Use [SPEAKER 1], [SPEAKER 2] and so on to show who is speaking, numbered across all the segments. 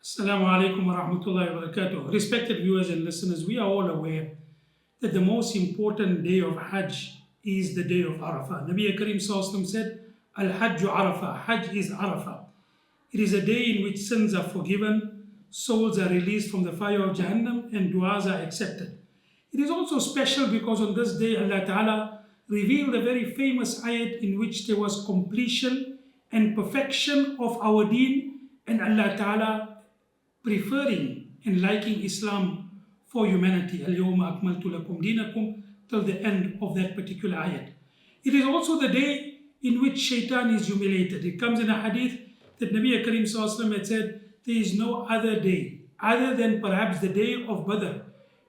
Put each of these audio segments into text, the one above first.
[SPEAKER 1] Assalamu alaikum wa rahmatullahi wa barakatuh. Respected viewers and listeners, we are all aware that the most important day of Hajj is the day of Arafah. Nabi Karim Sallallahu said, Al-Hajju Arafah. Hajj is Arafah. It is a day in which sins are forgiven, souls are released from the fire of Jahannam, and du'as are accepted. It is also special because on this day Allah Ta'ala revealed a very famous ayat in which there was completion and perfection of our deen, and Allah Ta'ala preferring and liking Islam for humanity. Al-Yawma akmaltu lakum dinakum, till the end of that particular ayat. It is also the day in which shaitan is humiliated. It comes in a hadith that Nabi Karim Sallallahu had said, there is no other day other than perhaps the day of Badr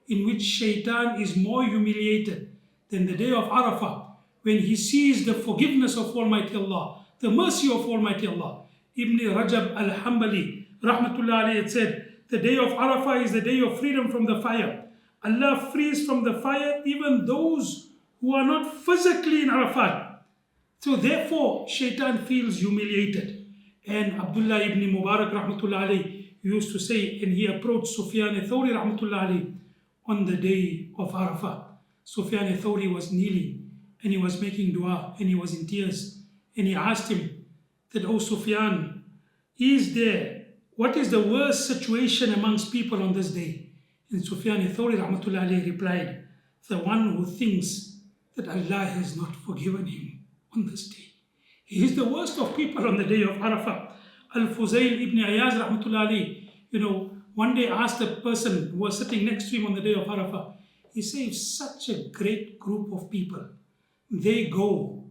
[SPEAKER 1] in which shaitan is more humiliated than the day of Arafah, when he sees the forgiveness of Almighty Allah, the mercy of Almighty Allah. Ibn Rajab Hambali Rahmatullah alayhi had said, the day of Arafah is the day of freedom from the fire. Allah frees from the fire even those who are not physically in Arafat. So therefore, shaitan feels humiliated. And Abdullah ibn Mubarak Rahmatullah alayhi used to say, and he approached Sufyan al-Thawri Rahmatullah alayhi on the day of Arafah. Sufyan al-Thawri was kneeling and he was making dua and he was in tears. And he asked him that, "O Sufyan, what is the worst situation amongst people on this day?" And Sufyan al-Thawri Rahmatullah alayhi replied, "The one who thinks that Allah has not forgiven him on this day. He is the worst of people on the day of Arafah." Al-Fuzayl ibn Ayaz Rahmatullah alayhi, one day asked a person who was sitting next to him on the day of Arafah, he said, if such a great group of people, they go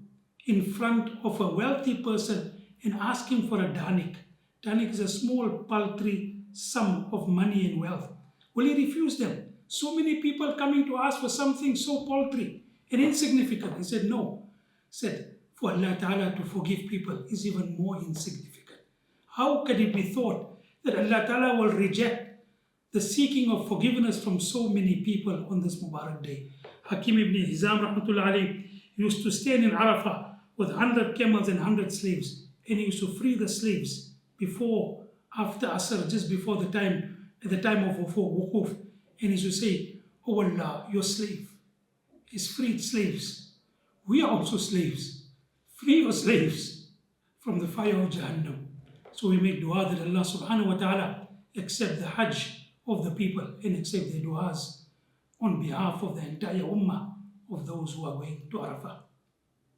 [SPEAKER 1] in front of a wealthy person and ask him for a danik. Danik is a small paltry sum of money and wealth. Will he refuse them? So many people coming to ask for something so paltry and insignificant. He said, no. He said, for Allah Ta'ala to forgive people is even more insignificant. How can it be thought that Allah Ta'ala will reject the seeking of forgiveness from so many people on this Mubarak day? Hakim ibn Hizam Rahmatullah alayhi used to stand in Arafah with 100 camels and 100 slaves, and he used to free the slaves after Asr, just before the time, at the time of Wukuf, and he used to say, "Oh Allah, your slave is freed slaves. We are also slaves. Free your slaves from the fire of Jahannam." So we make dua that Allah subhanahu wa ta'ala accept the Hajj of the people and accept their duas on behalf of the entire ummah of those who are going to Arafah.